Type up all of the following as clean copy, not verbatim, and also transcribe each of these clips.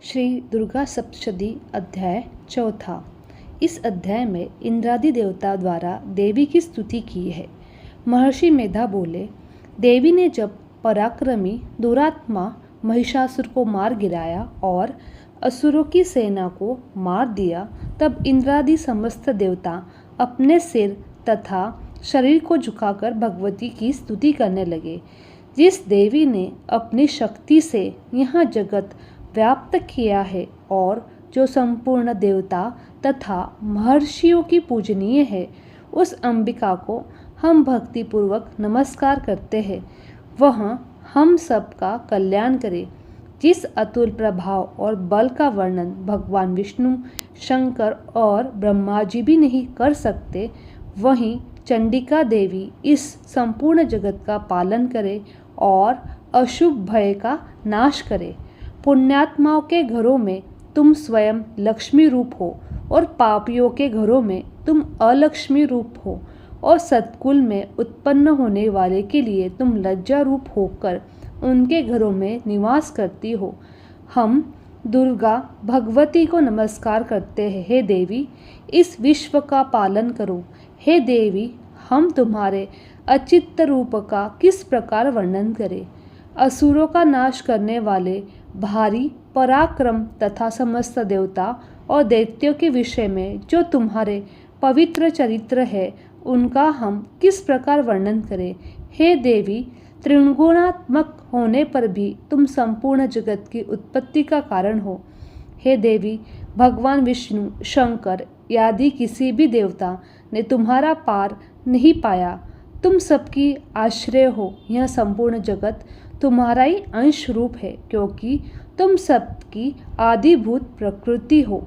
श्री दुर्गा सप्तशती अध्याय चौथा। इस अध्याय में इंद्रादि देवता द्वारा देवी की स्तुति की है। महर्षि मेधा बोले, देवी ने जब पराक्रमी दुरात्मा महिषासुर को मार गिराया और असुरों की सेना को मार दिया, तब इंद्रादि समस्त देवता अपने सिर तथा शरीर को झुकाकर भगवती की स्तुति करने लगे। जिस देवी ने अपनी शक्ति से यह जगत व्याप्त किया है और जो संपूर्ण देवता तथा महर्षियों की पूजनीय है, उस अंबिका को हम भक्तिपूर्वक नमस्कार करते हैं। वह हम सबका कल्याण करे। जिस अतुल प्रभाव और बल का वर्णन भगवान विष्णु, शंकर और ब्रह्मा जी भी नहीं कर सकते, वहीं चंडिका देवी इस संपूर्ण जगत का पालन करे और अशुभ भय का नाश करे। पुण्यात्माओं के घरों में तुम स्वयं लक्ष्मी रूप हो और पापियों के घरों में तुम अलक्ष्मी रूप हो, और सत्कुल में उत्पन्न होने वाले के लिए तुम लज्जा रूप होकर उनके घरों में निवास करती हो। हम दुर्गा भगवती को नमस्कार करते हैं। हे देवी, इस विश्व का पालन करो। हे देवी, हम तुम्हारे अचित्त रूप का किस प्रकार वर्णन करें। असुरों का नाश करने वाले भारी पराक्रम तथा समस्त देवता और दैत्यों के विषय में जो तुम्हारे पवित्र चरित्र है, उनका हम किस प्रकार वर्णन करें। हे देवी, त्रिगुणात्मक होने पर भी तुम संपूर्ण जगत की उत्पत्ति का कारण हो। हे देवी, भगवान विष्णु, शंकर आदि किसी भी देवता ने तुम्हारा पार नहीं पाया। तुम सबकी आश्रय हो। यह संपूर्ण जगत तुम्हारा ही अंश रूप है, क्योंकि तुम सबकी आदिभूत प्रकृति हो।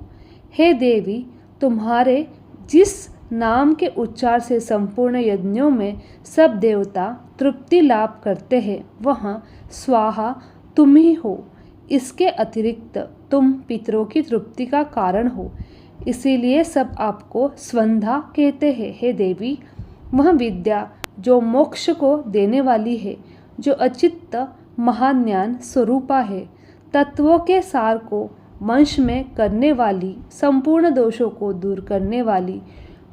हे देवी, तुम्हारे जिस नाम के उच्चार से संपूर्ण यज्ञों में सब देवता तृप्ति लाभ करते हैं, वह स्वाहा तुम ही हो। इसके अतिरिक्त तुम पितरों की तृप्ति का कारण हो, इसीलिए सब आपको स्वंधा कहते हैं। हे देवी, वह विद्या जो मोक्ष को देने वाली है, जो अचित्त महाज्ञान स्वरूपा है, तत्वों के सार को वंश में करने वाली, संपूर्ण दोषों को दूर करने वाली,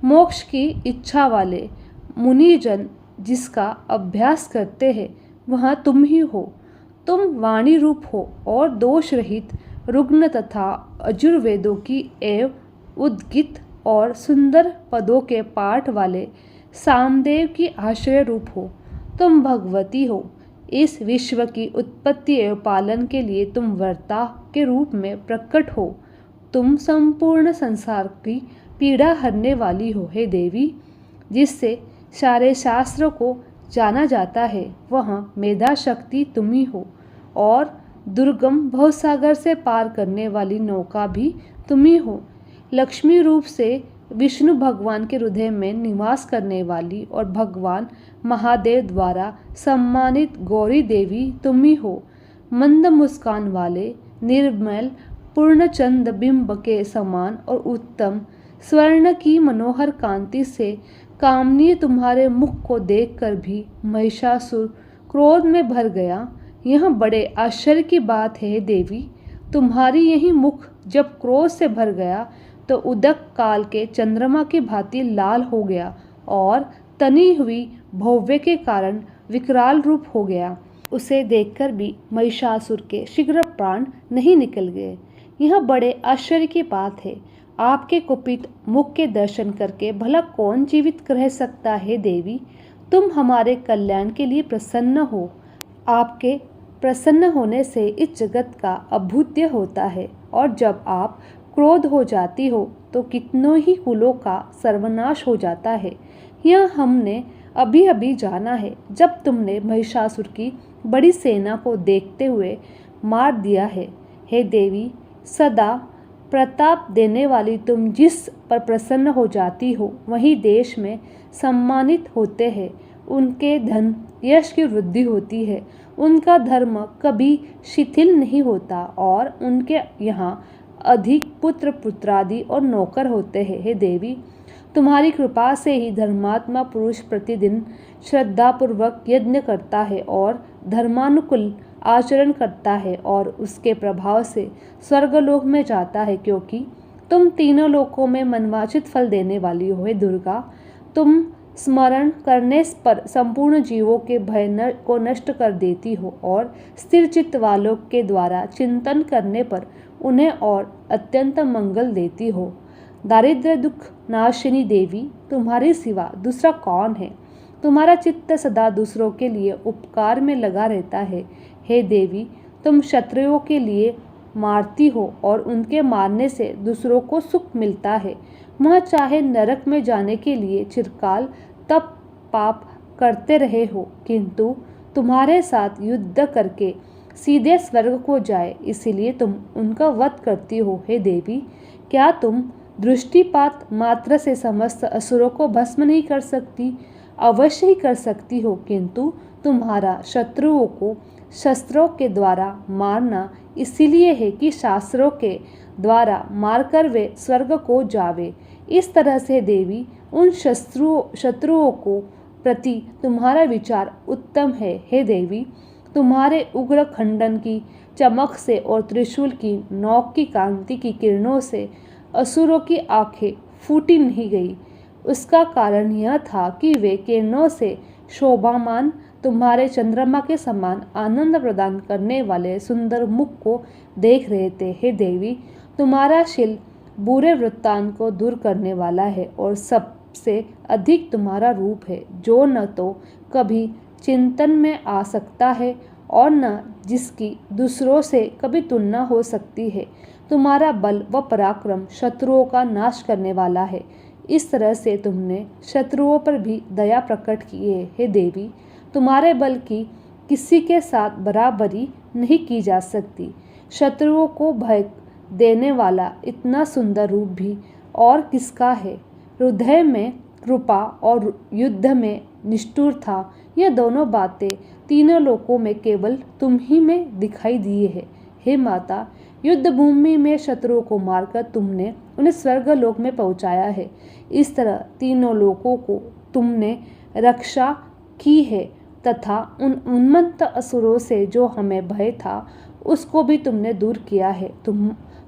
मोक्ष की इच्छा वाले मुनिजन जिसका अभ्यास करते हैं, वह तुम ही हो। तुम वाणी रूप हो और दोष रहित रुग्ण तथा अजुर्वेदों की एवं उद्गित और सुंदर पदों के पाठ वाले सामदेव की आश्रय रूप हो। तुम भगवती हो। इस विश्व की उत्पत्ति एवं पालन के लिए तुम वर्ता के रूप में प्रकट हो। तुम संपूर्ण संसार की पीड़ा हरने वाली हो। हे देवी, जिससे सारे शास्त्रों को जाना जाता है, वह मेधा शक्ति तुम ही हो, और दुर्गम भवसागर से पार करने वाली नौका भी तुम ही हो। लक्ष्मी रूप से विष्णु भगवान के हृदय में निवास करने वाली और भगवान महादेव द्वारा सम्मानित गौरी देवी तुम ही हो। मंद मुस्कान वाले, निर्मल पूर्णचंद बिंब के समान और उत्तम स्वर्ण की मनोहर कांति से कामनीय तुम्हारे मुख को देखकर भी महिषासुर क्रोध में भर गया। यह बड़े आश्चर्य की बात है देवी। तुम्हारी यही मुख जब क्रोध से भर गया तो उदक काल के चंद्रमा की भांति लाल हो गया और तनी हुई भव्य के कारण विकराल रूप हो गया। उसे देखकर भी महिषासुर के शीघ्र प्राण नहीं निकल गए। यह बड़े आश्चर्य की बात है। आपके कुपित मुख के दर्शन करके भला कौन जीवित रह सकता है। देवी, तुम हमारे कल्याण के लिए प्रसन्न हो। आपके प्रसन्न होने से इस जगत का अभूत्य होता है, और जब आप क्रोध हो जाती हो तो कितनों ही कुलों का सर्वनाश हो जाता है। यह हमने अभी अभी जाना है, जब तुमने महिषासुर की बड़ी सेना को देखते हुए मार दिया है। हे देवी, सदा प्रताप देने वाली तुम जिस पर प्रसन्न हो जाती हो, वही देश में सम्मानित होते हैं। उनके धन यश की वृद्धि होती है, उनका धर्म कभी शिथिल नहीं होता, और उनके यहाँ अधिक पुत्र पुत्रादि और नौकर होते हैं। हे देवी, तुम्हारी कृपा से ही धर्मात्मा पुरुष प्रतिदिन श्रद्धापूर्वक यज्ञ करता है और धर्मानुकूल आचरण करता है और उसके प्रभाव से स्वर्गलोक में जाता है, क्योंकि तुम तीनों लोकों में मनवांछित फल देने वाली हो। हे दुर्गा, तुम स्मरण करने पर संपूर्ण जीवों के भय को नष्ट कर देती हो और स्थिर चित्त वालों के द्वारा चिंतन करने पर उन्हें और अत्यंत मंगल देती हो। दारिद्र्य दुख नाशिनी देवी, तुम्हारे सिवा दूसरा कौन है? तुम्हारा चित्त सदा दूसरों के लिए उपकार में लगा रहता है। हे देवी, तुम शत्रुओं के लिए मारती हो और उनके मारने से दूसरों को सुख मिलता है। वह चाहे नरक में जाने के लिए चिरकाल तप पाप करते रहे हो, किंतु तुम्हारे साथ युद्ध करके सीधे स्वर्ग को जाए, इसीलिए तुम उनका वध करती हो। हे देवी, क्या तुम दृष्टिपात मात्र से समस्त असुरों को भस्म नहीं कर सकती? अवश्य ही कर सकती हो, किंतु तुम्हारा शत्रुओं को शस्त्रों के द्वारा मारना इसीलिए है कि शास्त्रों के द्वारा मारकर वे स्वर्ग को जावे। इस तरह से देवी, उन शत्रुओं को प्रति तुम्हारा विचार उत्तम है। हे देवी, तुम्हारे उग्र खंडन की चमक से और त्रिशूल की नोक की कांति की किरणों से असुरों की आंखें फूटी नहीं गई। उसका कारण यह था कि वे किरणों से शोभामान तुम्हारे चंद्रमा के समान आनंद प्रदान करने वाले सुंदर मुख को देख रहे थे। हे देवी, तुम्हारा शील बुरे वृत्तांत को दूर करने वाला है और सबसे अधिक तुम्हारा रूप है, जो न तो कभी चिंतन में आ सकता है और न जिसकी दूसरों से कभी तुलना हो सकती है। तुम्हारा बल व पराक्रम शत्रुओं का नाश करने वाला है। इस तरह से तुमने शत्रुओं पर भी दया प्रकट की है। हे देवी, तुम्हारे बल की किसी के साथ बराबरी नहीं की जा सकती। शत्रुओं को भय देने वाला इतना सुंदर रूप भी और किसका है? हृदय में कृपा और युद्ध में निष्ठुरता, यह दोनों बातें तीनों लोकों में केवल तुम ही में दिखाई दी है। हे माता, युद्ध भूमि में शत्रुओं को मारकर तुमने उन्हें स्वर्गलोक में पहुंचाया है। इस तरह तीनों लोकों को तुमने रक्षा की है तथा उन उन्मत्त असुरों से जो हमें भय था उसको भी तुमने दूर किया है।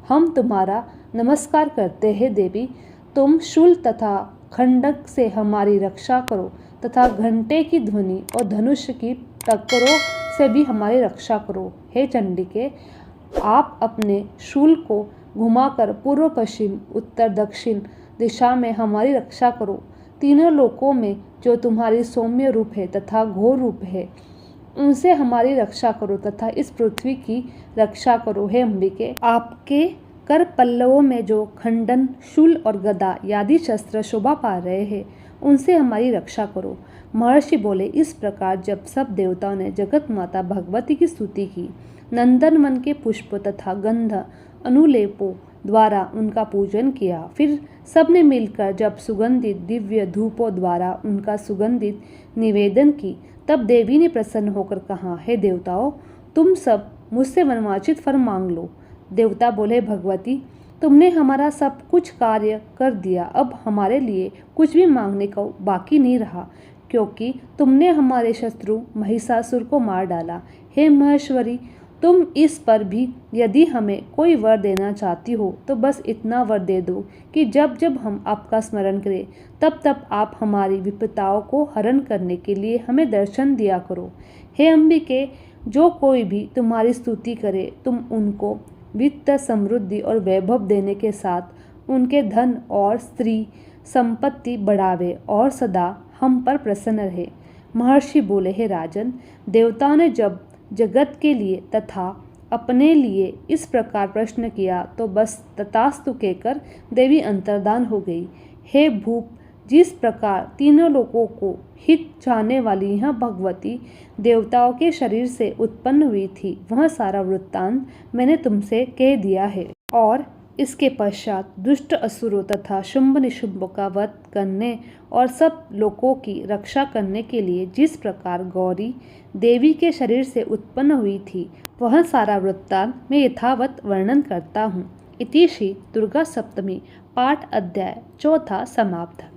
हम तुम्हारा नमस्कार करते हैं देवी। तुम शूल तथा खंडक से हमारी रक्षा करो तथा घंटे की ध्वनि और धनुष की टक्करों से भी हमारी रक्षा करो। हे चंडिके, आप अपने शूल को घुमाकर पूर्व पश्चिम उत्तर दक्षिण दिशा में हमारी रक्षा करो। तीनों लोकों में जो तुम्हारी सौम्य रूप है तथा घोर रूप है, उनसे हमारी रक्षा करो तथा इस पृथ्वी की रक्षा करो। हे अंबिके, आपके कर पल्लवों में जो खंडन, शूल और गदा आदि शस्त्र शोभा पा रहे हैं, उनसे हमारी रक्षा करो। महर्षि बोले। इस प्रकार जब सब देवताओं ने जगत माता भगवती की स्तुति की, नंदनवन के पुष्प तथा गंध अनुलेपों द्वारा उनका पूजन किया, फिर सबने मिलकर जब सुगंधित दिव्य धूपों द्वारा उनका सुगंधित निवेदन की, तब देवी ने प्रसन्न होकर कहा, हे देवताओं, तुम सब मुझसे मनवांछित वर मांग लो। देवता बोले, भगवती, तुमने हमारा सब कुछ कार्य कर दिया, अब हमारे लिए कुछ भी मांगने को बाकी नहीं रहा, क्योंकि तुमने हमारे शत्रु महिषासुर को मार डाला। हे महेश्वरी, तुम इस पर भी यदि हमें कोई वर देना चाहती हो तो बस इतना वर दे दो कि जब जब हम आपका स्मरण करें तब तब आप हमारी विपदाओं को हरण करने के लिए हमें दर्शन दिया करो। हे अंबिके, जो कोई भी तुम्हारी स्तुति करे, तुम उनको वित्त, समृद्धि और वैभव देने के साथ उनके धन और स्त्री संपत्ति बढ़ावे और सदा हम पर प्रसन्न रहे। महर्षि बोले, हे राजन, देवताओं ने जब जगत के लिए तथा अपने लिए इस प्रकार प्रश्न किया तो बस तथास्तु कहकर देवी अंतर्धान हो गई। हे भूप, जिस प्रकार तीनों लोगों को हित चाहने वाली यह भगवती देवताओं के शरीर से उत्पन्न हुई थी, वह सारा वृत्तांत मैंने तुमसे कह दिया है। और इसके पश्चात दुष्ट असुरों तथा शुंभ निशुंभ का वध करने और सब लोगों की रक्षा करने के लिए जिस प्रकार गौरी देवी के शरीर से उत्पन्न हुई थी, वह सारा वृत्तांत मैं यथावत वर्णन करता हूँ। इति श्री दुर्गा सप्तमी पाठ अध्याय 4 समाप्त।